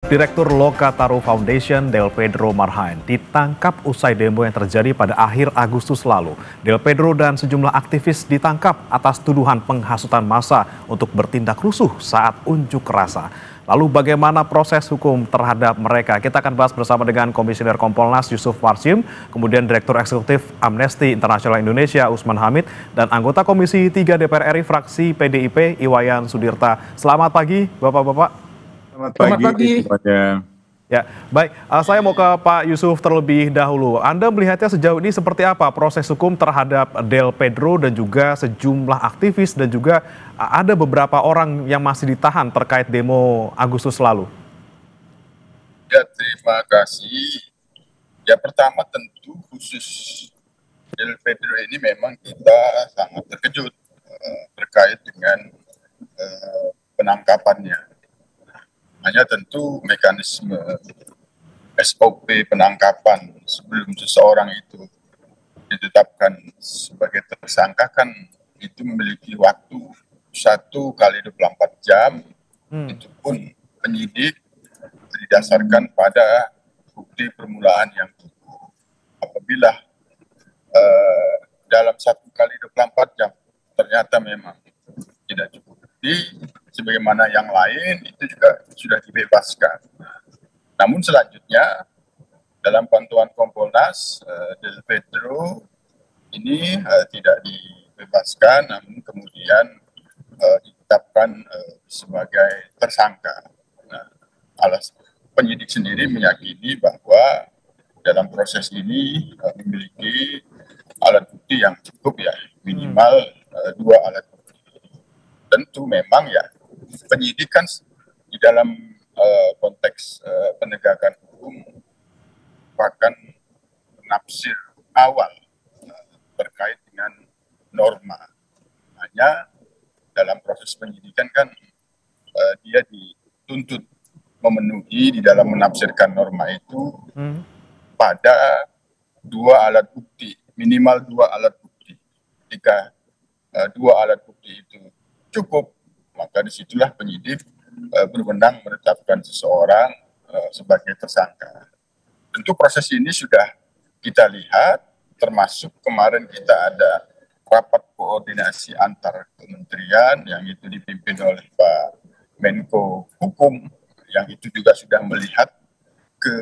Direktur Lokataru Foundation, Del Pedro Marhain, ditangkap usai demo yang terjadi pada akhir Agustus lalu. Del Pedro dan sejumlah aktivis ditangkap atas tuduhan penghasutan massa untuk bertindak rusuh saat unjuk rasa. Lalu bagaimana proses hukum terhadap mereka? Kita akan bahas bersama dengan Komisioner Kompolnas Yusuf Warsim, kemudian Direktur Eksekutif Amnesty International Indonesia Usman Hamid, dan anggota Komisi 3 DPR RI fraksi PDIP Iwayan Sudirta. Selamat pagi Bapak-Bapak. Selamat Selamat pagi pagi. semuanya. Ya, baik. Saya mau ke Pak Yusuf terlebih dahulu. Anda melihatnya sejauh ini seperti apa proses hukum terhadap Del Pedro dan juga sejumlah aktivis dan juga ada beberapa orang yang masih ditahan terkait demo Agustus lalu? Ya, terima kasih. Ya, pertama tentu khusus Del Pedro ini memang kita sangat terkejut terkait dengan penangkapannya. Hanya tentu mekanisme SOP penangkapan sebelum seseorang itu ditetapkan sebagai tersangka kan itu memiliki waktu 1 kali 24 jam. Itu pun penyidik didasarkan pada bukti permulaan yang cukup. Apabila dalam 1 kali 24 jam ternyata memang tidak cukup bukti, sebagaimana yang lain itu juga sudah dibebaskan. Namun selanjutnya dalam pantauan Kompolnas, Del Pedro ini tidak dibebaskan, namun kemudian ditetapkan sebagai tersangka. Nah, penyidik sendiri meyakini bahwa dalam proses ini memiliki alat bukti yang cukup ya, minimal 2 alat bukti. Tentu memang ya penyidik kan di dalam konteks penegakan hukum merupakan penafsir awal terkait dengan norma. Hanya dalam proses penyidikan kan dia dituntut memenuhi di dalam menafsirkan norma itu pada 2 alat bukti, minimal 2 alat bukti. Jika 2 alat bukti itu cukup, maka disitulah penyidik berwenang menetapkan seseorang sebagai tersangka. Tentu proses ini sudah kita lihat, termasuk kemarin kita ada rapat koordinasi antar kementerian yang itu dipimpin oleh Pak Menko Hukum, yang itu juga sudah melihat ke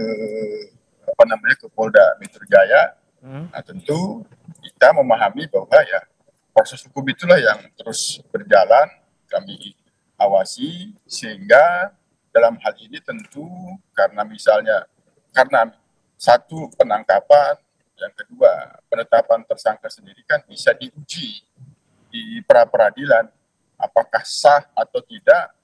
ke Polda Metro Jaya. Nah, tentu kita memahami bahwa ya proses hukum itulah yang terus berjalan, kami awasi, sehingga dalam hal ini tentu karena satu penangkapan, yang kedua penetapan tersangka sendiri kan bisa diuji di pra peradilan, apakah sah atau tidak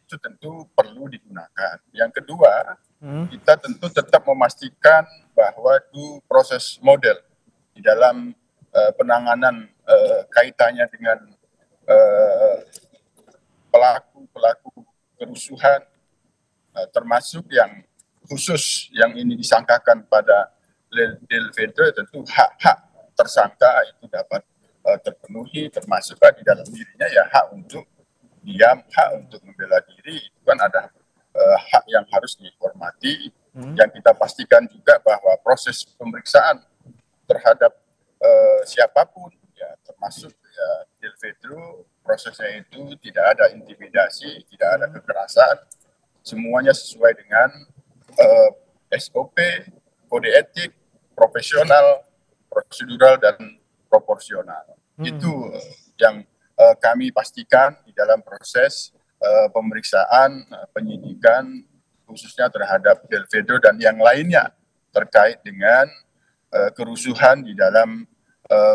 itu tentu perlu digunakan. Yang kedua, kita tentu tetap memastikan bahwa itu proses model di dalam penanganan kaitannya dengan pelaku kerusuhan, termasuk yang khusus yang ini disangkakan pada Del Pedro, tentu hak-hak tersangka itu dapat terpenuhi, termasuk di dalam dirinya ya hak untuk diam, hak untuk membela diri, itu kan ada hak yang harus dihormati. Yang kita pastikan juga bahwa proses pemeriksaan terhadap siapapun, ya termasuk ya Del Pedro, prosesnya itu tidak ada intimidasi, tidak ada kekerasan, semuanya sesuai dengan SOP, kode etik, profesional, prosedural, dan proporsional. Itu yang kami pastikan di dalam proses pemeriksaan penyidikan khususnya terhadap Del Pedro dan yang lainnya terkait dengan kerusuhan di dalam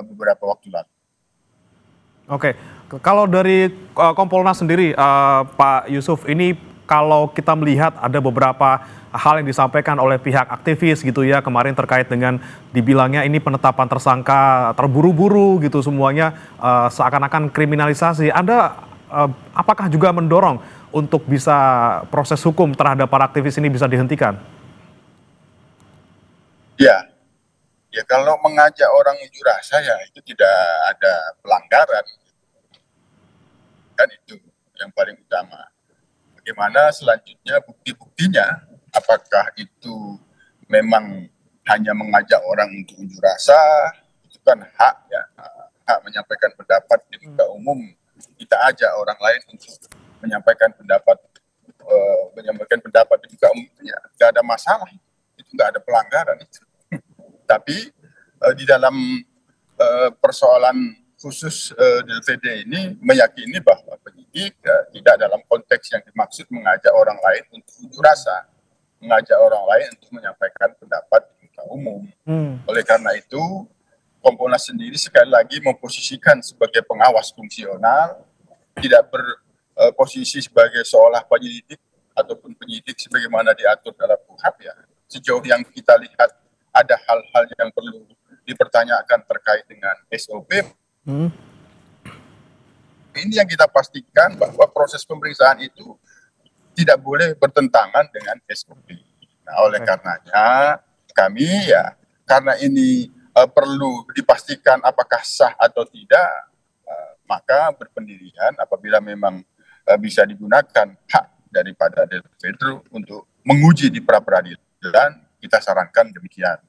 beberapa waktu lalu. Oke, kalau dari Kompolnas sendiri, Pak Yusuf, ini kalau kita melihat ada beberapa hal yang disampaikan oleh pihak aktivis gitu ya kemarin terkait dengan dibilangnya ini penetapan tersangka terburu-buru gitu semuanya seakan-akan kriminalisasi. Anda apakah juga mendorong untuk bisa proses hukum terhadap para aktivis ini bisa dihentikan? Ya kalau mengajak orang unjuk rasa ya itu tidak ada pelanggaran, kan itu yang paling utama. bagaimana selanjutnya bukti-buktinya, apakah itu memang hanya mengajak orang untuk unjuk rasa, itu kan hak ya, hak menyampaikan pendapat di muka umum. Kita ajak orang lain untuk menyampaikan pendapat di muka umum itu ya nggak ada masalah, itu nggak ada pelanggaran itu. Tapi di dalam persoalan khusus DLPD ini meyakini bahwa penyidik tidak dalam konteks yang dimaksud mengajak orang lain untuk unjuk rasa, mengajak orang lain untuk menyampaikan pendapat di muka umum. Oleh karena itu, Kompolnas sendiri sekali lagi memposisikan sebagai pengawas fungsional, tidak berposisi sebagai seolah penyelidik ataupun penyidik sebagaimana diatur dalam KUHP ya. Sejauh yang kita lihat ada hal-hal yang perlu dipertanyakan terkait dengan SOP. Ini yang kita pastikan bahwa proses pemeriksaan itu tidak boleh bertentangan dengan SOP. Nah, oleh karenanya kami ya, karena ini perlu dipastikan apakah sah atau tidak, maka berpendirian apabila memang bisa digunakan hak daripada Del Pedro untuk menguji di pra-peradilan, kita sarankan demikian.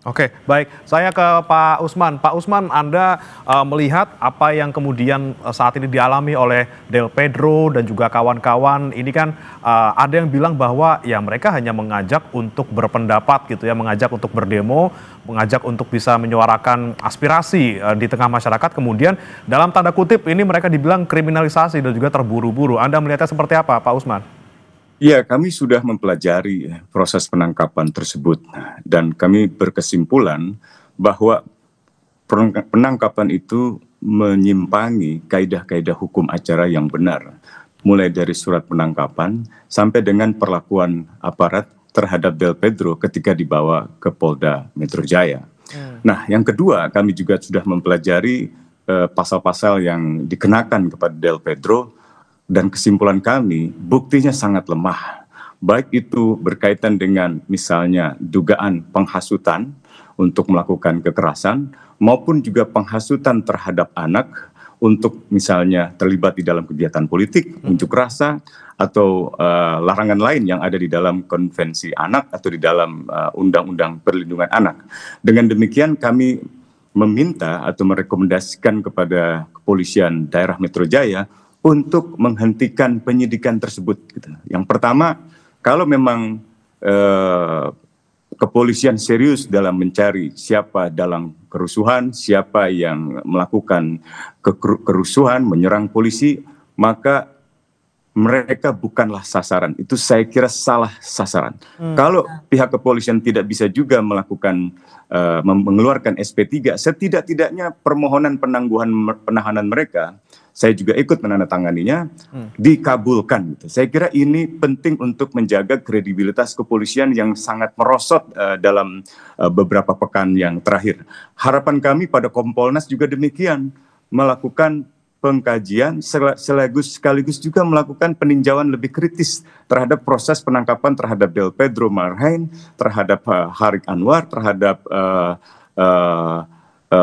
Oke, baik. Saya ke Pak Usman. Pak Usman, Anda melihat apa yang kemudian saat ini dialami oleh Del Pedro dan juga kawan-kawan. Ini kan ada yang bilang bahwa ya mereka hanya mengajak untuk berpendapat gitu ya, mengajak untuk berdemo, mengajak untuk bisa menyuarakan aspirasi di tengah masyarakat. Kemudian dalam tanda kutip ini mereka dibilang kriminalisasi dan juga terburu-buru. Anda melihatnya seperti apa, Pak Usman? Ya, kami sudah mempelajari proses penangkapan tersebut dan kami berkesimpulan bahwa penangkapan itu menyimpangi kaidah-kaidah hukum acara yang benar, mulai dari surat penangkapan sampai dengan perlakuan aparat terhadap Del Pedro ketika dibawa ke Polda Metro Jaya. Nah, yang kedua, kami juga sudah mempelajari pasal-pasal yang dikenakan kepada Del Pedro. Dan kesimpulan kami, buktinya sangat lemah. Baik itu berkaitan dengan misalnya dugaan penghasutan untuk melakukan kekerasan, maupun juga penghasutan terhadap anak untuk misalnya terlibat di dalam kegiatan politik, unjuk rasa, atau larangan lain yang ada di dalam konvensi anak atau di dalam undang-undang perlindungan anak. Dengan demikian kami meminta atau merekomendasikan kepada kepolisian daerah Metro Jaya untuk menghentikan penyidikan tersebut. Gitu. Yang pertama, kalau memang kepolisian serius dalam mencari siapa dalam kerusuhan, siapa yang melakukan kerusuhan, menyerang polisi, maka mereka bukanlah sasaran. Itu saya kira salah sasaran. Kalau pihak kepolisian tidak bisa juga melakukan mengeluarkan SP3, setidak-tidaknya permohonan penahanan mereka, saya juga ikut menandatanganinya, dikabulkan. Gitu. Saya kira ini penting untuk menjaga kredibilitas kepolisian yang sangat merosot dalam beberapa pekan yang terakhir. Harapan kami pada Kompolnas juga demikian, melakukan pengkajian sekaligus juga melakukan peninjauan lebih kritis terhadap proses penangkapan terhadap Del Pedro Marhain, terhadap Harik Anwar, terhadap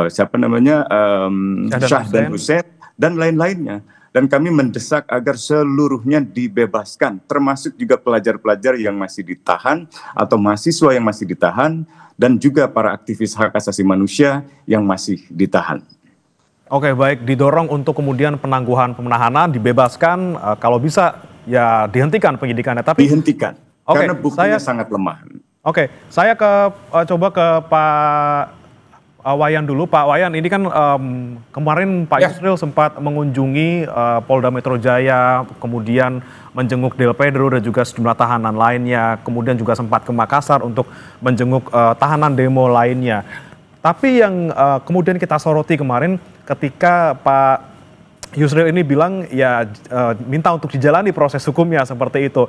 Syahdan Hussein, dan lain-lainnya. Dan kami mendesak agar seluruhnya dibebaskan, termasuk juga pelajar-pelajar yang masih ditahan atau mahasiswa yang masih ditahan, dan juga para aktivis hak asasi manusia yang masih ditahan. Oke, baik, didorong untuk kemudian penangguhan penahanan, dibebaskan, kalau bisa ya dihentikan penyidikannya. Tapi dihentikan, karena buktinya sangat lemah. Oke, saya coba ke Pak Wayan dulu. Pak Wayan, ini kan kemarin Pak Yusril sempat mengunjungi Polda Metro Jaya, kemudian menjenguk Del Pedro dan juga sejumlah tahanan lainnya, kemudian juga sempat ke Makassar untuk menjenguk tahanan demo lainnya. Tapi yang kemudian kita soroti kemarin ketika Pak Yusril ini bilang ya minta untuk dijalani proses hukumnya seperti itu.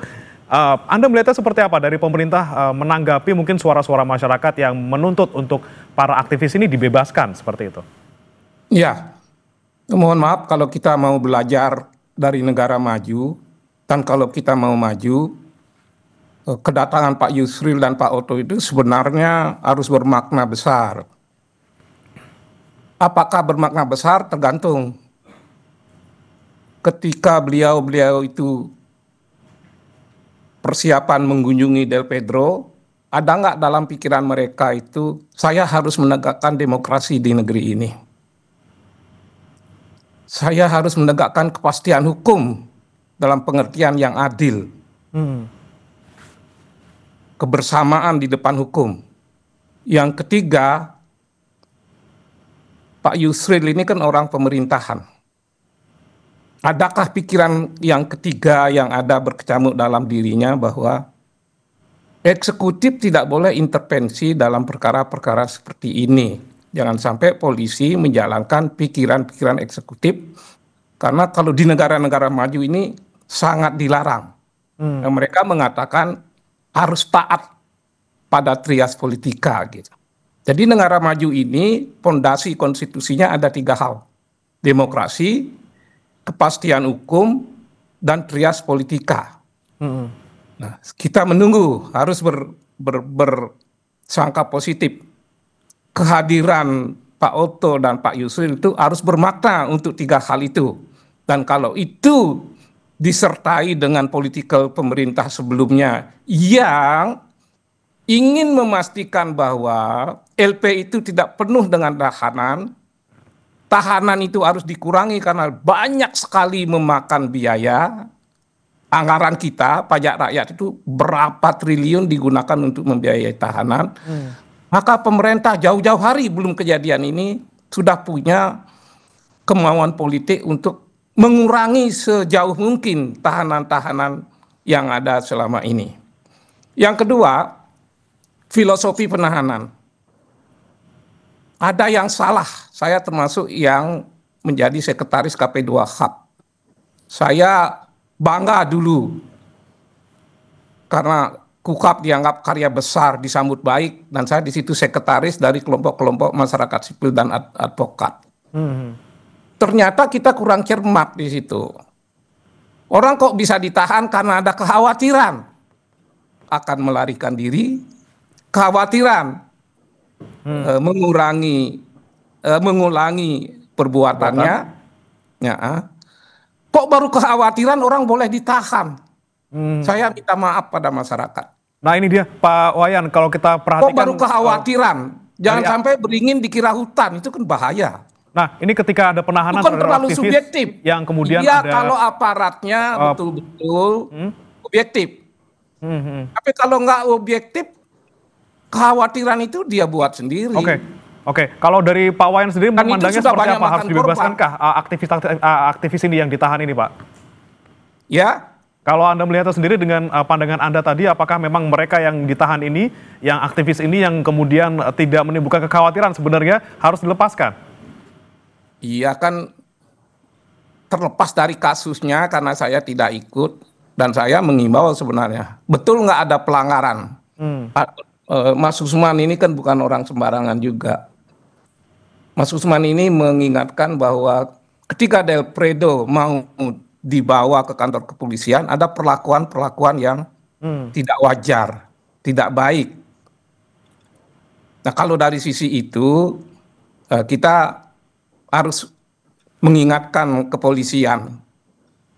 Anda melihatnya seperti apa dari pemerintah menanggapi mungkin suara-suara masyarakat yang menuntut untuk para aktivis ini dibebaskan seperti itu? Ya, mohon maaf kalau kita mau belajar dari negara maju, dan kalau kita mau maju, kedatangan Pak Yusril dan Pak Oto itu sebenarnya harus bermakna besar. Apakah bermakna besar? Tergantung. ketika beliau itu persiapan mengunjungi Del Pedro, ada nggak dalam pikiran mereka itu, saya harus menegakkan demokrasi di negeri ini. Saya harus menegakkan kepastian hukum dalam pengertian yang adil. Kebersamaan di depan hukum. Yang ketiga, Pak Yusril ini kan orang pemerintahan. Adakah pikiran yang ketiga yang ada berkecamuk dalam dirinya bahwa eksekutif tidak boleh intervensi dalam perkara-perkara seperti ini. Jangan sampai polisi menjalankan pikiran-pikiran eksekutif, karena kalau di negara-negara maju ini sangat dilarang. Dan mereka mengatakan harus taat pada trias politika gitu. Jadi negara maju ini fondasi konstitusinya ada 3 hal. Demokrasi, kepastian hukum, dan trias politika. Nah, kita menunggu, harus bersangka positif. Kehadiran Pak Otto dan Pak Yusril itu harus bermakna untuk 3 hal itu. Dan kalau itu disertai dengan political pemerintah sebelumnya yang ingin memastikan bahwa LP itu tidak penuh dengan tahanan itu harus dikurangi karena banyak sekali memakan biaya. Anggaran kita, pajak rakyat itu berapa triliun digunakan untuk membiayai tahanan. Maka pemerintah jauh-jauh hari belum kejadian ini sudah punya kemauan politik untuk mengurangi sejauh mungkin tahanan-tahanan yang ada selama ini. Yang kedua, filosofi penahanan. Ada yang salah, saya termasuk yang menjadi sekretaris KP2 HAP. Saya bangga dulu karena KUHAP dianggap karya besar, disambut baik, dan saya di situ sekretaris dari kelompok-kelompok masyarakat sipil dan advokat. Ternyata kita kurang cermat di situ. Orang kok bisa ditahan karena ada kekhawatiran akan melarikan diri, kekhawatiran mengulangi perbuatannya. Ya. Kok baru kekhawatiran orang boleh ditahan? Saya minta maaf pada masyarakat. Nah ini dia Pak Wayan, kalau kita perhatikan. Kok baru kekhawatiran? Jangan sampai beringin dikira hutan, itu kan bahaya. Nah ini ketika ada penahanan itu kan terlalu aktivis subjektif. Yang kemudian ya, ada. Kalau aparatnya betul-betul objektif. Tapi kalau nggak objektif, kekhawatiran itu dia buat sendiri. Oke. Kalau dari Pak Wayan sendiri memandangnya seperti apa? Harus dibebaskankah aktivis ini yang ditahan ini, Pak? Ya. Kalau Anda melihatnya sendiri dengan pandangan Anda tadi, apakah memang mereka yang ditahan ini, yang aktivis ini yang kemudian tidak menimbulkan kekhawatiran sebenarnya harus dilepaskan? Iya kan, terlepas dari kasusnya karena saya tidak ikut dan saya mengimbau sebenarnya. Betul nggak ada pelanggaran? Mas Usman ini kan bukan orang sembarangan juga. Mas Usman ini mengingatkan bahwa ketika Del Pedro mau dibawa ke kantor kepolisian, ada perlakuan-perlakuan yang tidak wajar, tidak baik. Nah kalau dari sisi itu, kita harus mengingatkan kepolisian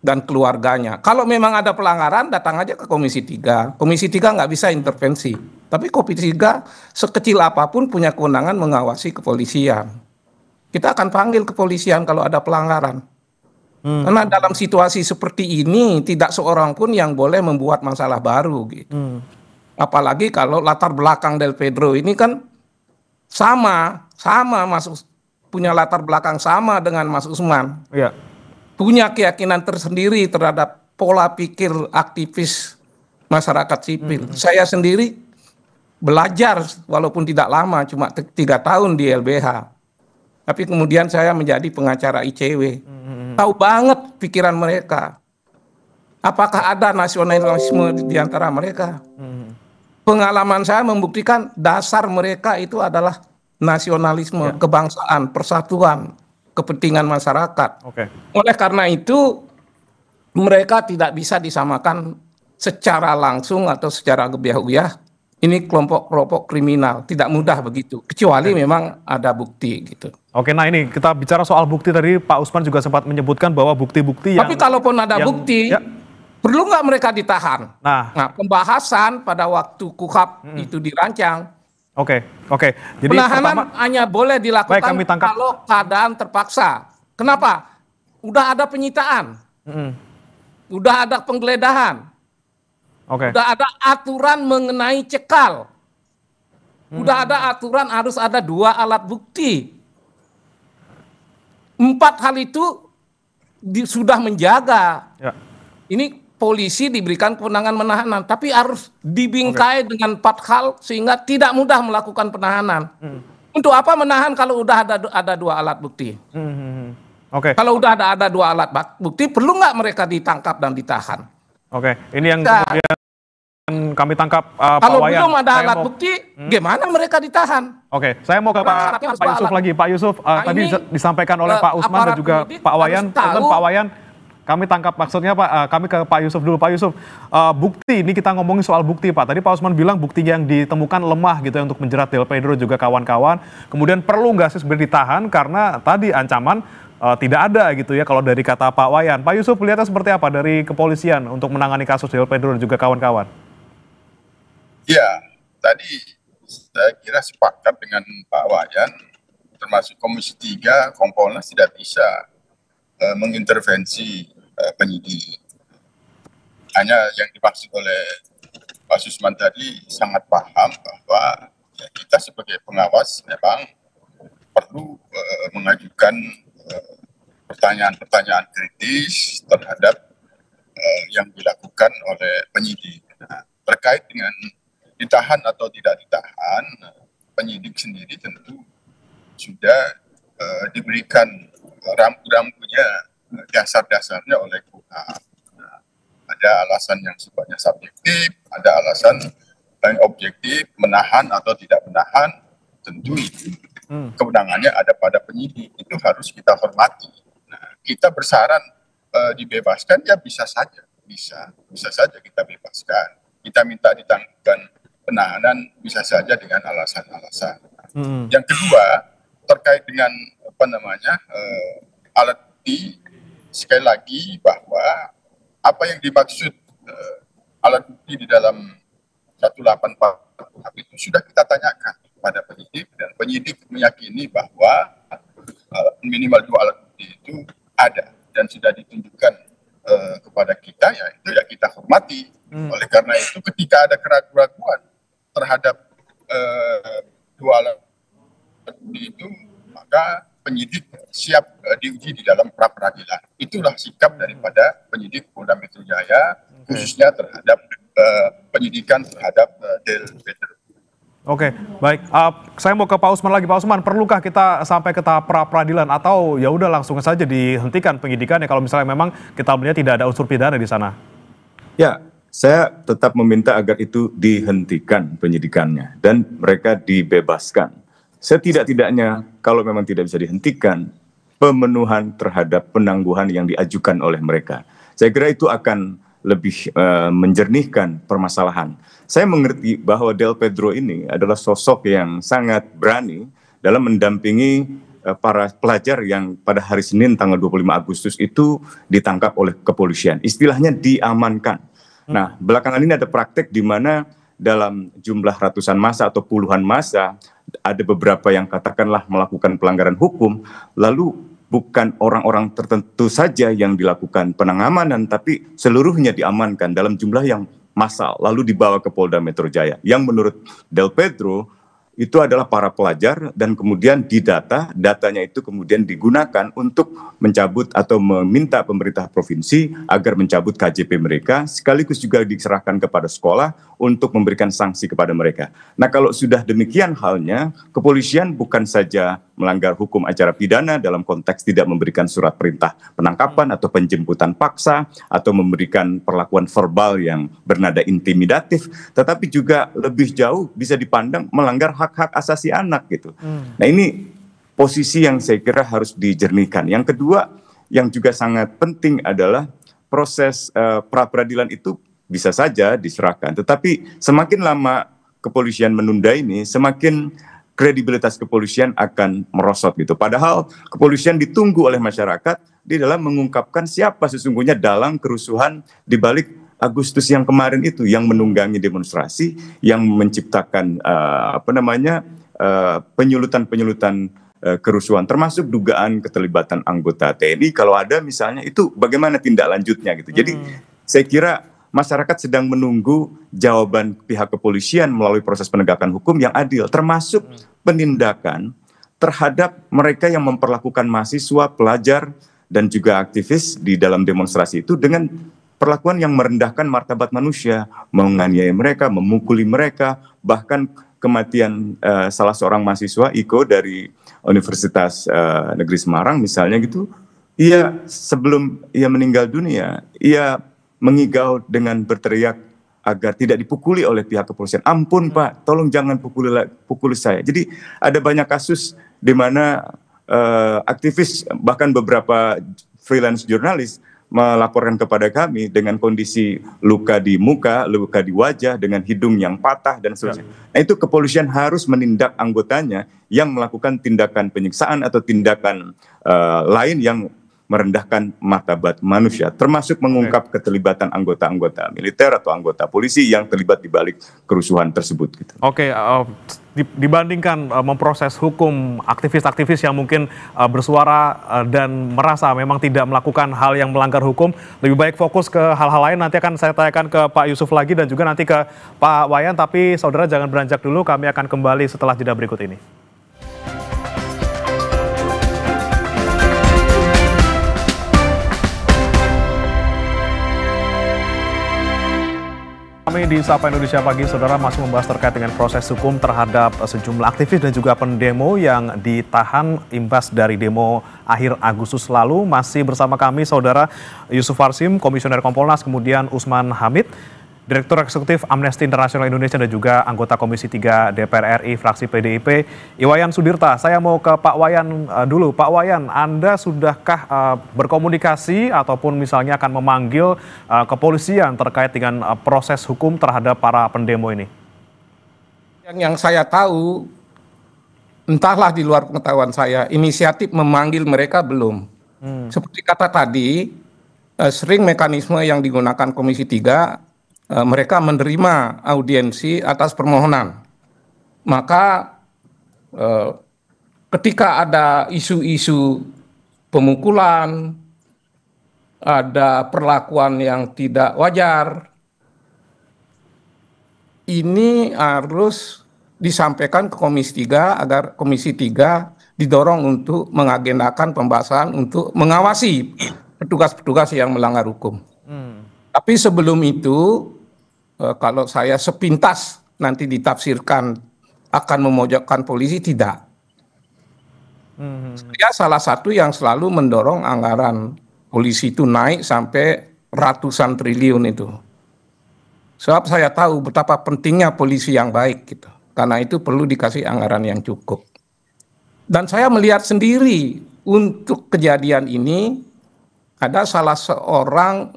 dan keluarganya. Kalau memang ada pelanggaran, datang aja ke Komisi 3. Komisi 3 nggak bisa intervensi. Tapi Komisi 3 sekecil apapun punya kewenangan mengawasi kepolisian. Kita akan panggil kepolisian kalau ada pelanggaran. Karena dalam situasi seperti ini tidak seorang pun yang boleh membuat masalah baru gitu. Apalagi kalau latar belakang Del Pedro ini kan sama punya latar belakang sama dengan Mas Usman. Iya. Punya keyakinan tersendiri terhadap pola pikir aktivis masyarakat sipil. Saya sendiri belajar walaupun tidak lama, cuma 3 tahun di LBH. Tapi kemudian saya menjadi pengacara ICW. Tahu banget pikiran mereka. Apakah ada nasionalisme di antara mereka? Pengalaman saya membuktikan dasar mereka itu adalah nasionalisme, kebangsaan, persatuan, kepentingan masyarakat. Oleh karena itu, mereka tidak bisa disamakan secara langsung atau secara gebiah-uyah ini kelompok-kelompok kriminal. Tidak mudah begitu, kecuali memang ada bukti gitu. Oke, nah ini kita bicara soal bukti tadi Pak Usman juga sempat menyebutkan bahwa bukti-bukti yang... Tapi kalaupun ada bukti, ya. perlu nggak mereka ditahan? Nah, pembahasan pada waktu KUHP itu dirancang. Oke. Jadi penahanan hanya boleh dilakukan kalau keadaan terpaksa. Kenapa? Udah ada penyitaan, udah ada penggeledahan, udah ada aturan mengenai cekal, udah ada aturan harus ada 2 alat bukti. 4 hal itu sudah menjaga. Ya. Ini polisi diberikan kewenangan menahanan, tapi harus dibingkai dengan 4 hal sehingga tidak mudah melakukan penahanan. Untuk apa menahan kalau udah ada 2 alat bukti? Kalau udah ada 2 alat bukti, perlu nggak mereka ditangkap dan ditahan? Ini yang kemudian kami tangkap Pak Kalau Wayan. belum ada alat bukti, gimana mereka ditahan? Saya mau ke Pak Yusuf lagi. Pak Yusuf, tadi disampaikan oleh Pak Usman dan juga Pak Wayan. Pak Wayan, kami tangkap maksudnya Pak, kami ke Pak Yusuf dulu. Pak Yusuf, bukti, ini kita ngomongin soal bukti Pak. Tadi Pak Usman bilang bukti yang ditemukan lemah gitu ya untuk menjerat Del Pedro juga kawan-kawan. Kemudian perlu nggak sih sebenarnya ditahan karena tadi ancaman tidak ada gitu ya kalau dari kata Pak Wayan. Pak Yusuf lihatnya seperti apa dari kepolisian untuk menangani kasus Del Pedro dan juga kawan-kawan? Ya, tadi saya kira sepakat dengan Pak Wayan, termasuk Komisi 3, Kompolnas tidak bisa mengintervensi penyidik. Hanya yang dimaksud oleh Pak Susman tadi sangat paham bahwa ya, kita sebagai pengawas memang perlu mengajukan pertanyaan-pertanyaan kritis terhadap yang dilakukan oleh penyidik. Nah, terkait dengan ditahan atau tidak ditahan, penyidik sendiri tentu sudah diberikan rambu-rambunya, dasar-dasarnya oleh KUHP. Nah, ada alasan yang sifatnya subjektif, ada alasan yang objektif, menahan atau tidak menahan, tentu itu kewenangannya ada pada penyidik, itu harus kita hormati. Nah, kita bersaran dibebaskan, ya bisa saja kita bebaskan. Kita minta ditangguhkan penahanan, bisa saja dengan alasan-alasan. Yang kedua, terkait dengan alat bukti, sekali lagi bahwa apa yang dimaksud alat bukti di dalam 184 itu sudah kita tanyakan pada penyidik, dan penyidik meyakini bahwa minimal 2 alat bukti itu ada dan sudah ditunjukkan kepada kita, ya itu ya kita hormati. Oleh karena itu ketika ada keraguan terhadap 2 alat bukti itu, maka penyidik siap diuji di dalam pra peradilan. Itulah sikap daripada penyidik Polda Metro Jaya, khususnya terhadap penyidikan terhadap Del Pedro. Oke, baik. Saya mau ke Pak Usman lagi. Pak Usman, perlukah kita sampai ke tahap pra peradilan atau ya udah langsung saja dihentikan penyidikannya kalau misalnya memang kita melihat tidak ada unsur pidana di sana? Ya, saya tetap meminta agar itu dihentikan penyidikannya dan mereka dibebaskan. Setidak-tidaknya kalau memang tidak bisa dihentikan, pemenuhan terhadap penangguhan yang diajukan oleh mereka. Saya kira itu akan lebih menjernihkan permasalahan. Saya mengerti bahwa Del Pedro ini adalah sosok yang sangat berani dalam mendampingi para pelajar yang pada hari Senin tanggal 25 Agustus itu ditangkap oleh kepolisian. Istilahnya diamankan. Nah, belakangan ini ada praktek di mana dalam jumlah ratusan massa atau puluhan massa, ada beberapa yang katakanlah melakukan pelanggaran hukum, lalu bukan orang-orang tertentu saja yang dilakukan pengamanan, tapi seluruhnya diamankan dalam jumlah yang massal, lalu dibawa ke Polda Metro Jaya. Yang menurut Del Pedro, itu adalah para pelajar dan kemudian didata, datanya itu kemudian digunakan untuk mencabut atau meminta pemerintah provinsi agar mencabut KJP mereka, sekaligus juga diserahkan kepada sekolah untuk memberikan sanksi kepada mereka. Nah, kalau sudah demikian halnya, kepolisian bukan saja melanggar hukum acara pidana dalam konteks tidak memberikan surat perintah penangkapan atau penjemputan paksa atau memberikan perlakuan verbal yang bernada intimidatif, tetapi juga lebih jauh bisa dipandang melanggar hak-hak asasi anak gitu. Nah, ini posisi yang saya kira harus dijernihkan. Yang kedua yang juga sangat penting adalah proses pra peradilan itu bisa saja diserahkan, tetapi semakin lama kepolisian menunda ini, semakin kredibilitas kepolisian akan merosot gitu. Padahal kepolisian ditunggu oleh masyarakat di dalam mengungkapkan siapa sesungguhnya dalam kerusuhan di balik Agustus yang kemarin itu, yang menunggangi demonstrasi, yang menciptakan penyulutan-penyulutan kerusuhan, termasuk dugaan keterlibatan anggota TNI. Kalau ada misalnya, itu bagaimana tindak lanjutnya gitu. Jadi saya kira masyarakat sedang menunggu jawaban pihak kepolisian melalui proses penegakan hukum yang adil, termasuk penindakan terhadap mereka yang memperlakukan mahasiswa, pelajar, dan juga aktivis di dalam demonstrasi itu dengan perlakuan yang merendahkan martabat manusia, menganiaya mereka, memukuli mereka, bahkan kematian salah seorang mahasiswa, Iko, dari Universitas Negeri Semarang misalnya gitu, ia sebelum ia meninggal dunia, ia mengigau dengan berteriak agar tidak dipukuli oleh pihak kepolisian. Ampun Pak, tolong jangan pukuli saya. Jadi ada banyak kasus di mana aktivis, bahkan beberapa freelance jurnalis melaporkan kepada kami dengan kondisi luka di muka, luka di wajah, dengan hidung yang patah dan seterusnya. Nah, itu kepolisian harus menindak anggotanya yang melakukan tindakan penyiksaan atau tindakan lain yang merendahkan martabat manusia, termasuk mengungkap keterlibatan anggota-anggota militer atau anggota polisi yang terlibat di balik kerusuhan tersebut. Gitu. Oke, dibandingkan memproses hukum aktivis-aktivis yang mungkin bersuara dan merasa memang tidak melakukan hal yang melanggar hukum, lebih baik fokus ke hal-hal lain. Nanti akan saya tanyakan ke Pak Yusuf lagi dan juga nanti ke Pak Wayan, tapi saudara jangan beranjak dulu, kami akan kembali setelah jeda berikut ini. Kami di Sapa Indonesia Pagi, saudara, masih membahas terkait dengan proses hukum terhadap sejumlah aktivis dan juga pendemo yang ditahan imbas dari demo akhir Agustus lalu. Masih bersama kami saudara Yusuf Warsim, Komisioner Kompolnas, kemudian Usman Hamid, Direktur Eksekutif Amnesty International Indonesia dan juga anggota Komisi 3 DPR RI fraksi PDIP, Iwayan Sudirta. Saya mau ke Pak Wayan dulu. Pak Wayan, Anda sudahkah berkomunikasi ataupun misalnya akan memanggil kepolisian terkait dengan proses hukum terhadap para pendemo ini? Yang saya tahu, entahlah di luar pengetahuan saya, inisiatif memanggil mereka belum. Seperti kata tadi, sering mekanisme yang digunakan Komisi 3, mereka menerima audiensi atas permohonan. Maka ketika ada isu-isu pemukulan, ada perlakuan yang tidak wajar, ini harus disampaikan ke Komisi 3 agar Komisi 3 didorong untuk mengagendakan pembahasan untuk mengawasi petugas-petugas yang melanggar hukum. Tapi sebelum itu, kalau saya sepintas nanti ditafsirkan akan memojokkan polisi, tidak. Saya salah satu yang selalu mendorong anggaran polisi itu naik sampai ratusan triliun itu. Sebab saya tahu betapa pentingnya polisi yang baik gitu. Karena itu perlu dikasih anggaran yang cukup. Dan saya melihat sendiri untuk kejadian ini ada salah seorang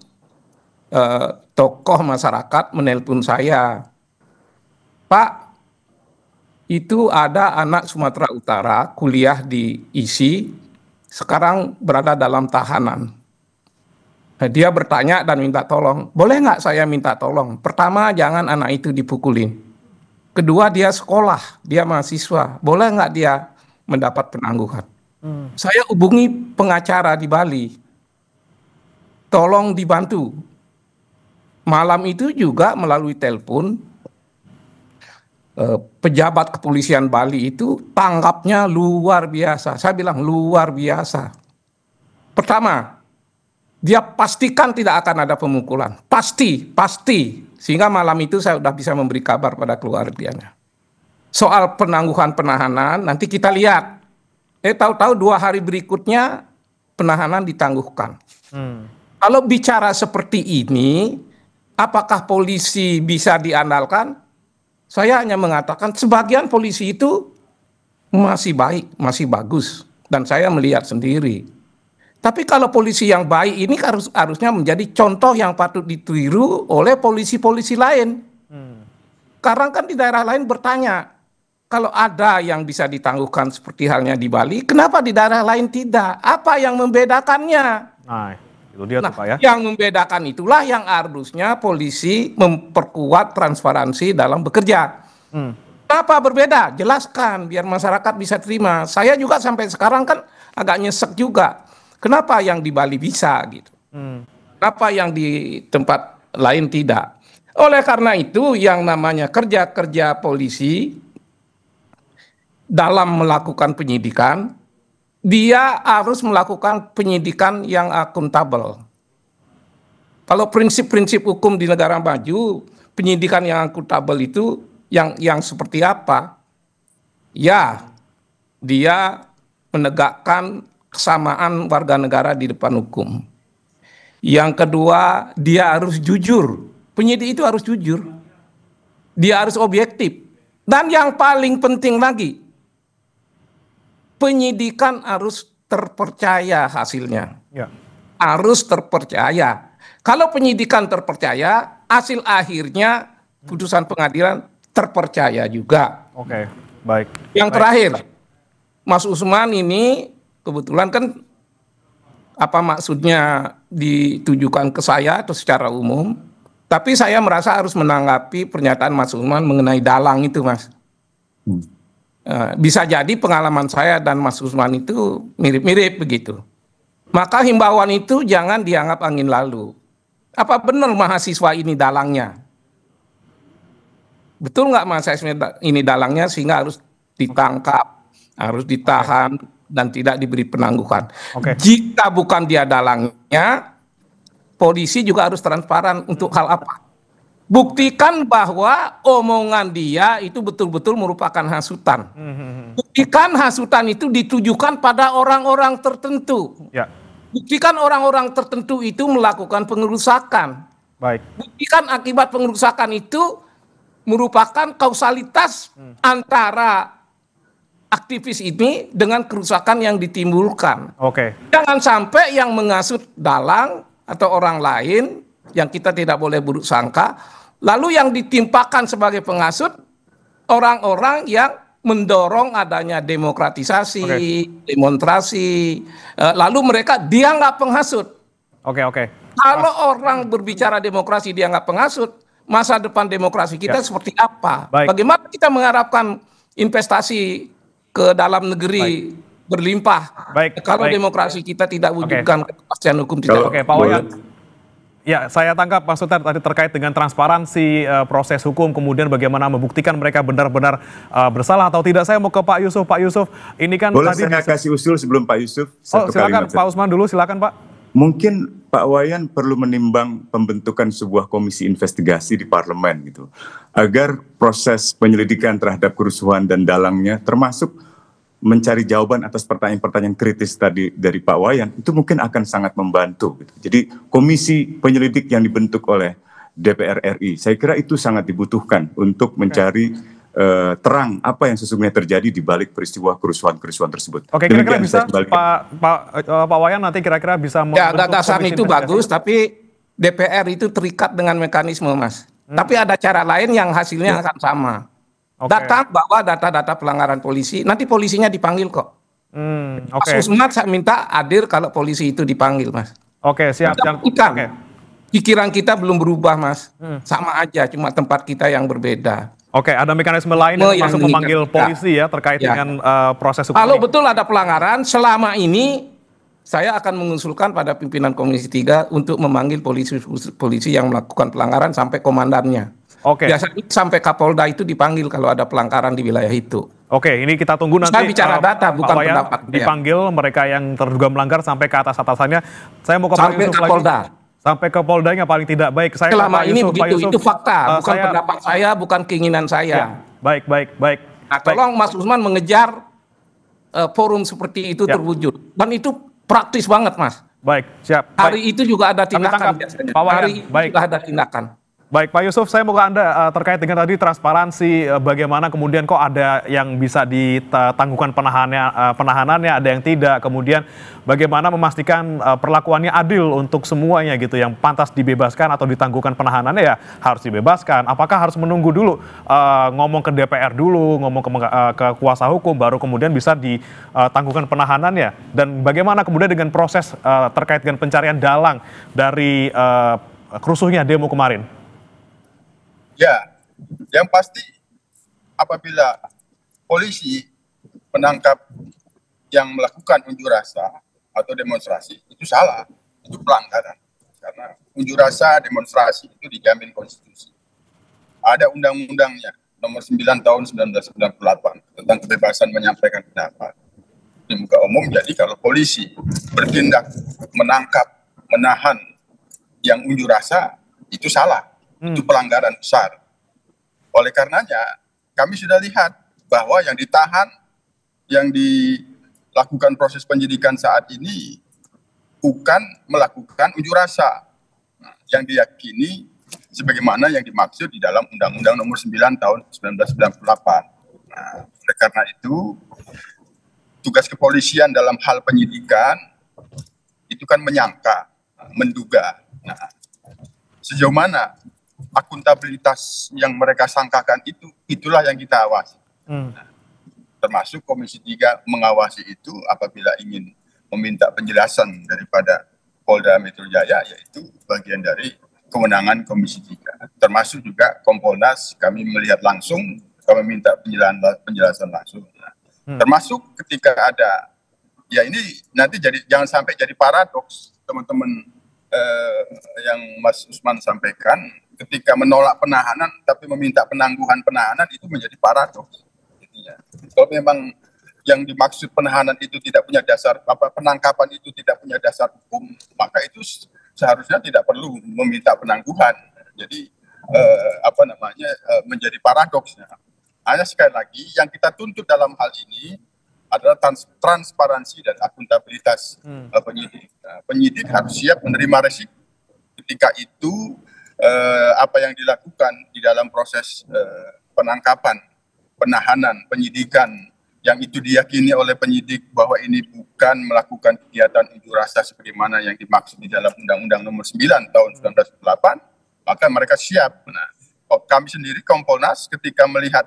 tokoh masyarakat menelpon saya, Pak, itu ada anak Sumatera Utara kuliah di ISI, sekarang berada dalam tahanan. Dia bertanya dan minta tolong, boleh nggak saya minta tolong? Pertama, jangan anak itu dipukulin. Kedua, dia sekolah, dia mahasiswa, boleh nggak dia mendapat penangguhan? Saya hubungi pengacara di Bali, tolong dibantu. Malam itu juga melalui telepon, pejabat kepolisian Bali itu tanggapnya luar biasa. Saya bilang luar biasa. Pertama, dia pastikan tidak akan ada pemukulan. Pasti. Sehingga malam itu saya sudah bisa memberi kabar pada keluarganya. Soal penangguhan penahanan, nanti kita lihat. Tahu-tahu 2 hari berikutnya penahanan ditangguhkan. Kalau bicara seperti ini, apakah polisi bisa diandalkan? Saya hanya mengatakan sebagian polisi itu masih baik, masih bagus. Dan saya melihat sendiri. Tapi kalau polisi yang baik ini harusnya menjadi contoh yang patut ditiru oleh polisi-polisi lain. sekarang kan di daerah lain bertanya, kalau ada yang bisa ditangguhkan seperti halnya di Bali, kenapa di daerah lain tidak? Apa yang membedakannya? Nah, itu dia tuh Pak ya. Yang membedakan itulah yang harusnya polisi memperkuat transparansi dalam bekerja. Kenapa berbeda? Jelaskan biar masyarakat bisa terima. Saya juga sampai sekarang kan agak nyesek juga. Kenapa yang di Bali bisa gitu? Kenapa yang di tempat lain tidak? Oleh karena itu yang namanya kerja-kerja polisi dalam melakukan penyidikan, dia harus melakukan penyidikan yang akuntabel. Kalau prinsip-prinsip hukum di negara maju, penyidikan yang akuntabel itu yang seperti apa? Ya, dia menegakkan kesamaan warga negara di depan hukum. Yang kedua, dia harus jujur. Penyidik itu harus jujur. Dia harus objektif. Dan yang paling penting lagi, penyidikan harus terpercaya hasilnya. Ya. Harus terpercaya. Kalau penyidikan terpercaya, hasil akhirnya putusan pengadilan terpercaya juga. Oke, baik. Yang terakhir, Mas Usman ini kebetulan kan apa maksudnya ditujukan ke saya atau secara umum, tapi saya merasa harus menanggapi pernyataan Mas Usman mengenai dalang itu, Mas. Bisa jadi pengalaman saya dan Mas Usman itu mirip-mirip begitu. Maka himbauan itu jangan dianggap angin lalu. Apa benar mahasiswa ini dalangnya? Betul nggak mahasiswa ini dalangnya sehingga harus ditangkap, harus ditahan, dan tidak diberi penangguhan. Jika bukan dia dalangnya, polisi juga harus transparan untuk hal apa? Buktikan bahwa omongan dia itu betul-betul merupakan hasutan. Buktikan hasutan itu ditujukan pada orang-orang tertentu. Ya. Buktikan orang-orang tertentu itu melakukan pengerusakan. Baik. Buktikan akibat pengerusakan itu merupakan kausalitas antara aktivis ini dengan kerusakan yang ditimbulkan. Oke. Jangan sampai yang menghasut dalang atau orang lain yang kita tidak boleh buruk sangka, lalu yang ditimpakan sebagai penghasut orang-orang yang mendorong adanya demokratisasi, demonstrasi, lalu mereka dianggap penghasut. Oke. Kalau orang berbicara demokrasi dianggap penghasut, masa depan demokrasi kita seperti apa? Baik. Bagaimana kita mengharapkan investasi ke dalam negeri berlimpah? Kalau demokrasi kita tidak wujudkan kepastian hukum tidak. Oke, Pak Wayan. Ya, saya tangkap Pak Sultan tadi terkait dengan transparansi proses hukum, kemudian bagaimana membuktikan mereka benar-benar bersalah atau tidak. Saya mau ke Pak Yusuf. Pak Yusuf, ini kan boleh tadi saya kasih usul sebelum Pak Yusuf? Silakan Pak Usman dulu, silakan Pak. Mungkin Pak Wayan perlu menimbang pembentukan sebuah komisi investigasi di parlemen gitu, agar proses penyelidikan terhadap kerusuhan dan dalangnya, termasuk mencari jawaban atas pertanyaan-pertanyaan kritis tadi dari Pak Wayan, itu mungkin akan sangat membantu gitu. Jadi komisi penyelidik yang dibentuk oleh DPR RI, saya kira itu sangat dibutuhkan untuk mencari terang apa yang sesungguhnya terjadi di balik peristiwa kerusuhan-kerusuhan tersebut. Oke, kira-kira bisa Pak Wayan nanti kira-kira bisa ya, gagasan itu bagus, tapi DPR itu terikat dengan mekanisme, Mas. Tapi ada cara lain yang hasilnya akan sama. Data bahwa data-data pelanggaran polisi, nanti polisinya dipanggil kok. Mas Usman saya minta hadir kalau polisi itu dipanggil, Mas. Oke, siap. Pikiran kita belum berubah, Mas. Sama aja, cuma tempat kita yang berbeda. Oke, ada mekanisme lain yang masuk memanggil polisi ya terkait dengan proses hukum. Kalau betul ada pelanggaran, selama ini saya akan mengusulkan pada pimpinan Komisi 3 untuk memanggil polisi yang melakukan pelanggaran sampai komandannya. Biasanya sampai Kapolda itu dipanggil kalau ada pelanggaran di wilayah itu. Oke, ini kita tunggu nanti. Saya bicara data, bukan pendapat. Dipanggil mereka yang terduga melanggar sampai ke atas-atasannya. Saya mau ke Pak Yusuf lagi. Sampai ke Poldanya paling tidak baik. Saya selama ini Yusuf, begitu, itu fakta, bukan pendapat saya, bukan keinginan saya. Baik. Nah, tolong Mas Usman mengejar forum seperti itu terwujud. Dan itu praktis banget, Mas. Baik, siap. Hari itu juga ada tindakan biasanya. Pak Wayan, Hari itu juga ada tindakan. Baik, Pak Yusuf, saya mau ke Anda terkait dengan tadi transparansi, bagaimana kemudian kok ada yang bisa ditangguhkan penahanannya, ada yang tidak, kemudian bagaimana memastikan perlakuannya adil untuk semuanya gitu, yang pantas dibebaskan atau ditangguhkan penahanannya ya harus dibebaskan. Apakah harus menunggu dulu ngomong ke DPR dulu, ngomong ke kuasa hukum, baru kemudian bisa ditangguhkan penahanannya? Dan bagaimana kemudian dengan proses terkait dengan pencarian dalang dari kerusuhnya demo kemarin? Ya, yang pasti apabila polisi menangkap yang melakukan unjuk rasa atau demonstrasi, itu salah, itu pelanggaran. Karena unjuk rasa, demonstrasi itu dijamin konstitusi. Ada undang-undangnya, nomor 9 tahun 1998 tentang kebebasan menyampaikan pendapat di muka umum. Jadi kalau polisi bertindak menangkap, menahan yang unjuk rasa, itu salah. Itu pelanggaran besar. Oleh karenanya, kami sudah lihat bahwa yang ditahan, yang dilakukan proses penyidikan saat ini bukan melakukan unjuk rasa. Nah, yang diyakini sebagaimana yang dimaksud di dalam Undang-Undang Nomor 9 Tahun 1998. Nah, oleh karena itu, tugas kepolisian dalam hal penyidikan itu kan menyangka, menduga. Nah, sejauh mana akuntabilitas yang mereka sangkakan itulah yang kita awasi. Termasuk Komisi 3 mengawasi itu apabila ingin meminta penjelasan daripada Polda Metro Jaya, yaitu bagian dari kewenangan Komisi 3. Termasuk juga Kompolnas, kami melihat langsung, kami minta penjelasan langsung. Termasuk ketika ada, ya ini nanti jangan sampai jadi paradoks, teman-teman yang Mas Usman sampaikan, ketika menolak penahanan tapi meminta penangguhan penahanan, itu menjadi paradoks. Kalau memang yang dimaksud penahanan itu tidak punya dasar, penangkapan itu tidak punya dasar hukum, maka itu seharusnya tidak perlu meminta penangguhan. Jadi menjadi paradoksnya. Hanya sekali lagi yang kita tuntut dalam hal ini adalah transparansi dan akuntabilitas penyidik. Penyidik harus siap menerima resiko ketika itu apa yang dilakukan di dalam proses penangkapan, penahanan, penyidikan, yang itu diyakini oleh penyidik bahwa ini bukan melakukan kegiatan unjuk rasa sebagaimana yang dimaksud di dalam Undang-Undang Nomor 9 Tahun 1998, maka mereka siap. Nah, kami sendiri Kompolnas ketika melihat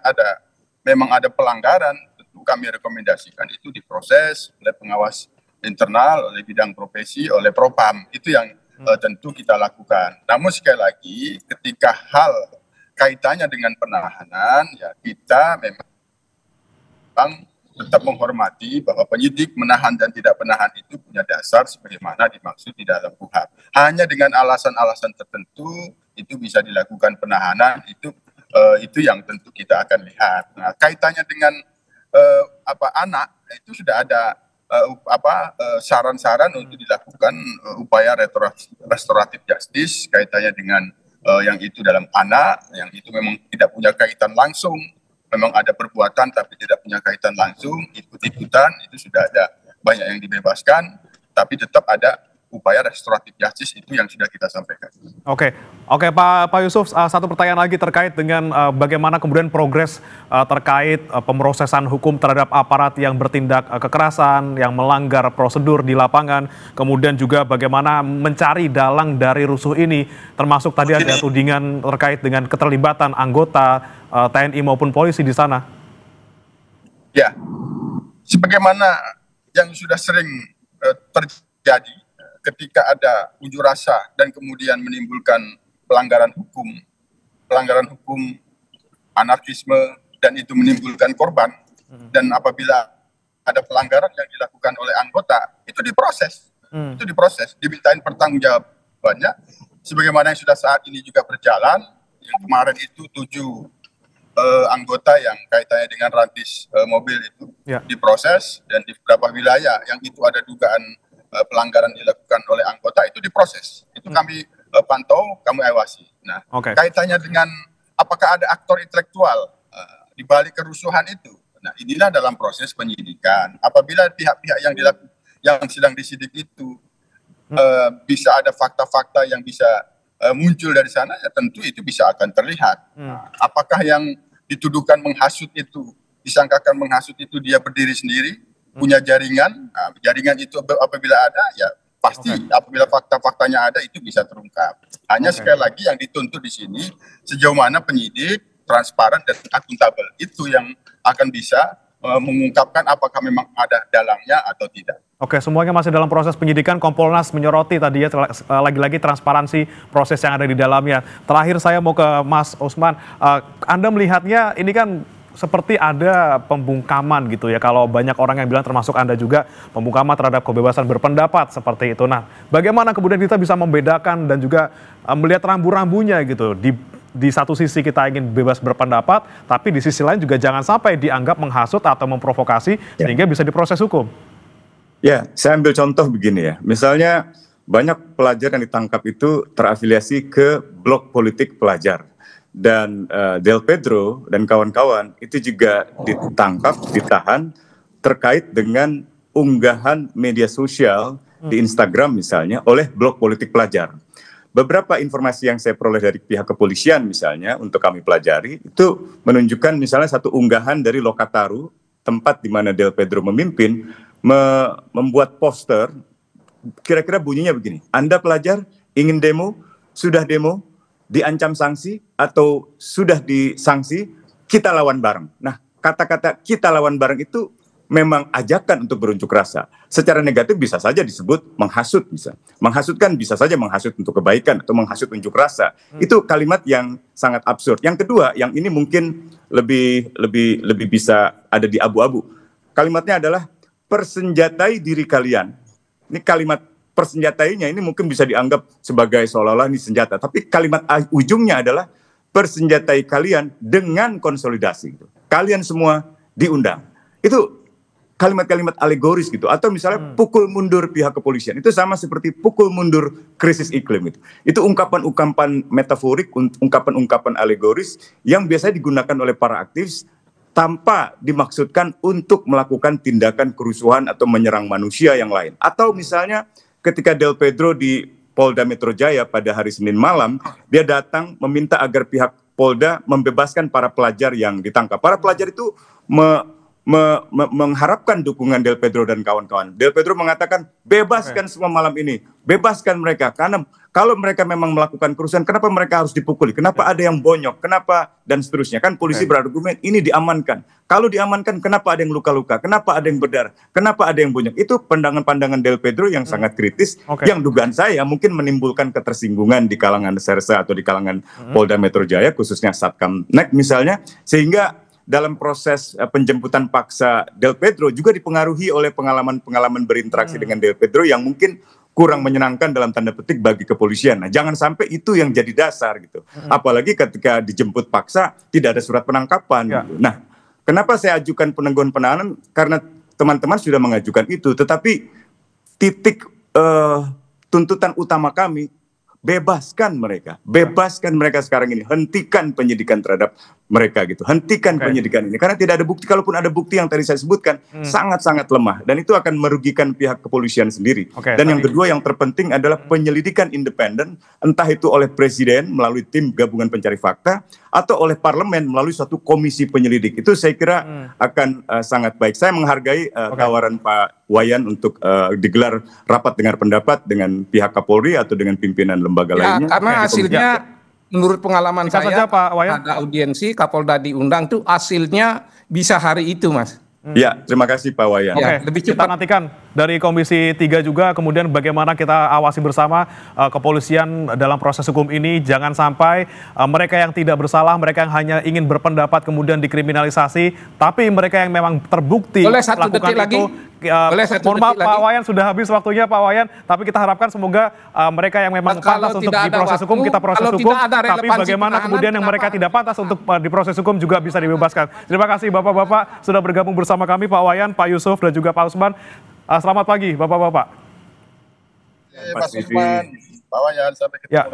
memang ada pelanggaran, tentu kami rekomendasikan itu diproses oleh pengawas internal, oleh bidang profesi, oleh Propam. Itu yang tentu kita lakukan. Namun sekali lagi, ketika hal kaitannya dengan penahanan, ya kita memang tetap menghormati bahwa penyidik menahan dan tidak menahan itu punya dasar sebagaimana dimaksud di dalam KUHP. Hanya dengan alasan-alasan tertentu itu bisa dilakukan penahanan, itu yang tentu kita akan lihat. Nah, kaitannya dengan anak, itu sudah ada saran-saran untuk dilakukan upaya restoratif justice kaitannya dengan yang itu dalam anak, yang itu memang tidak punya kaitan langsung, memang ada perbuatan tapi tidak punya kaitan langsung, ikut-ikutan, itu sudah ada banyak yang dibebaskan, tapi tetap ada upaya restoratif justice, itu yang sudah kita sampaikan. Oke, Pak Yusuf, satu pertanyaan lagi terkait dengan bagaimana kemudian progres terkait pemrosesan hukum terhadap aparat yang bertindak kekerasan, yang melanggar prosedur di lapangan, kemudian juga bagaimana mencari dalang dari rusuh ini, termasuk tadi ada tudingan terkait dengan keterlibatan anggota TNI maupun polisi di sana. Ya, sebagaimana yang sudah sering terjadi ketika ada unjuk rasa dan kemudian menimbulkan pelanggaran hukum, anarkisme, dan itu menimbulkan korban. Dan apabila ada pelanggaran yang dilakukan oleh anggota, itu diproses. Itu diproses, dimintain pertanggungjawabannya. Sebagaimana yang sudah saat ini juga berjalan, yang kemarin itu 7 anggota yang kaitannya dengan rantis mobil itu diproses, dan di beberapa wilayah yang itu ada dugaan pelanggaran dilakukan oleh anggota itu diproses. Itu kami pantau, kami awasi. Nah, kaitannya dengan apakah ada aktor intelektual di balik kerusuhan itu. Nah, inilah dalam proses penyidikan. Apabila pihak-pihak yang sedang disidik itu bisa ada fakta-fakta yang bisa muncul dari sana, ya tentu itu bisa akan terlihat. Apakah yang dituduhkan menghasut itu, disangkakan menghasut itu dia berdiri sendiri, punya jaringan, jaringan itu apabila ada, ya pasti apabila fakta-faktanya ada itu bisa terungkap. Hanya sekali lagi yang dituntut di sini sejauh mana penyidik transparan dan akuntabel itu yang akan bisa mengungkapkan apakah memang ada dalangnya atau tidak. Oke, semuanya masih dalam proses penyidikan. Kompolnas menyoroti tadi ya lagi-lagi transparansi proses yang ada di dalamnya. Terakhir saya mau ke Mas Usman. Anda melihatnya ini kan seperti ada pembungkaman gitu ya, kalau banyak orang yang bilang termasuk Anda juga, pembungkaman terhadap kebebasan berpendapat seperti itu. Nah, bagaimana kemudian kita bisa membedakan dan juga melihat rambu-rambunya gitu, di satu sisi kita ingin bebas berpendapat, tapi di sisi lain juga jangan sampai dianggap menghasut atau memprovokasi sehingga bisa diproses hukum. Ya, saya ambil contoh begini ya, misalnya banyak pelajar yang ditangkap itu terafiliasi ke blok politik pelajar. Dan Del Pedro dan kawan-kawan itu juga ditangkap, ditahan terkait dengan unggahan media sosial di Instagram misalnya oleh blok politik pelajar. Beberapa informasi yang saya peroleh dari pihak kepolisian misalnya untuk kami pelajari itu menunjukkan misalnya satu unggahan dari Lokataru, tempat di mana Del Pedro memimpin, membuat poster, kira-kira bunyinya begini, Anda pelajar ingin demo, sudah demo, diancam sanksi atau sudah disanksi, kita lawan bareng. Nah, kata-kata kita lawan bareng itu memang ajakan untuk berunjuk rasa. Secara negatif bisa saja disebut menghasut, bisa. Menghasutkan bisa saja menghasut untuk kebaikan atau menghasut unjuk rasa. Itu kalimat yang sangat absurd. Yang kedua, yang ini mungkin lebih bisa ada di abu-abu. Kalimatnya adalah persenjatai diri kalian. Ini kalimat persenjatainya ini mungkin bisa dianggap sebagai seolah-olah ini senjata. Tapi kalimat ujungnya adalah persenjatai kalian dengan konsolidasi. Kalian semua diundang. Itu kalimat-kalimat alegoris gitu. Atau misalnya pukul mundur pihak kepolisian. Itu sama seperti pukul mundur krisis iklim itu. Itu ungkapan-ungkapan metaforik, ungkapan-ungkapan alegoris yang biasanya digunakan oleh para aktivis tanpa dimaksudkan untuk melakukan tindakan kerusuhan atau menyerang manusia yang lain. Atau misalnya ketika Del Pedro di Polda Metro Jaya pada hari Senin malam, dia datang meminta agar pihak Polda membebaskan para pelajar yang ditangkap. Para pelajar itu mengharapkan dukungan Del Pedro dan kawan-kawan. Del Pedro mengatakan, bebaskan semua malam ini, bebaskan mereka. Karena kalau mereka memang melakukan kerusuhan, kenapa mereka harus dipukuli? Kenapa ada yang bonyok? Kenapa? Dan seterusnya. Kan polisi berargumen, ini diamankan. Kalau diamankan, kenapa ada yang luka-luka? Kenapa ada yang berdarah? Kenapa ada yang bonyok? Itu pandangan-pandangan Del Pedro yang sangat kritis, yang dugaan saya mungkin menimbulkan ketersinggungan di kalangan Sersa atau di kalangan Polda Metro Jaya, khususnya Satkamnek misalnya, sehingga dalam proses penjemputan paksa Del Pedro juga dipengaruhi oleh pengalaman-pengalaman berinteraksi dengan Del Pedro yang mungkin kurang menyenangkan dalam tanda petik bagi kepolisian. Nah, jangan sampai itu yang jadi dasar gitu. Apalagi ketika dijemput paksa tidak ada surat penangkapan. Gitu. Nah, kenapa saya ajukan penangguhan penahanan? Karena teman-teman sudah mengajukan itu, tetapi titik tuntutan utama kami, bebaskan mereka sekarang ini, hentikan penyidikan terhadap mereka gitu, hentikan penyidikan ini, karena tidak ada bukti. Kalaupun ada bukti yang tadi saya sebutkan sangat-sangat lemah, dan itu akan merugikan pihak kepolisian sendiri. Dan yang kedua yang terpenting adalah penyelidikan independen, entah itu oleh presiden melalui tim gabungan pencari fakta atau oleh parlemen melalui suatu komisi penyelidik. Itu saya kira akan sangat baik. Saya menghargai tawaran Pak Wayan untuk digelar rapat dengar pendapat dengan pihak Kapolri atau dengan pimpinan lembaga lainnya. Karena hasilnya menurut pengalaman saya saja, Pak Wayan, ada audiensi, Kapolda diundang tuh hasilnya bisa hari itu, Mas. Ya, terima kasih Pak Wayan. Lebih cepat. Kita nantikan dari Komisi 3 juga kemudian bagaimana kita awasi bersama kepolisian dalam proses hukum ini. Jangan sampai mereka yang tidak bersalah, mereka yang hanya ingin berpendapat kemudian dikriminalisasi, tapi mereka yang memang terbukti melakukan itu. Mohon maaf Pak Wayan, sudah habis waktunya Pak Wayan, tapi kita harapkan semoga mereka yang memang pantas untuk diproses hukum, kita proses hukum, tapi bagaimana kemudian yang mereka tidak pantas untuk diproses hukum juga bisa dibebaskan. Terima kasih Bapak-Bapak sudah bergabung bersama kami, Pak Wayan, Pak Yusuf, dan juga Pak Usman. Selamat pagi Bapak-Bapak. Mas Usman, Pak Wayan, sampai ketemu lagi.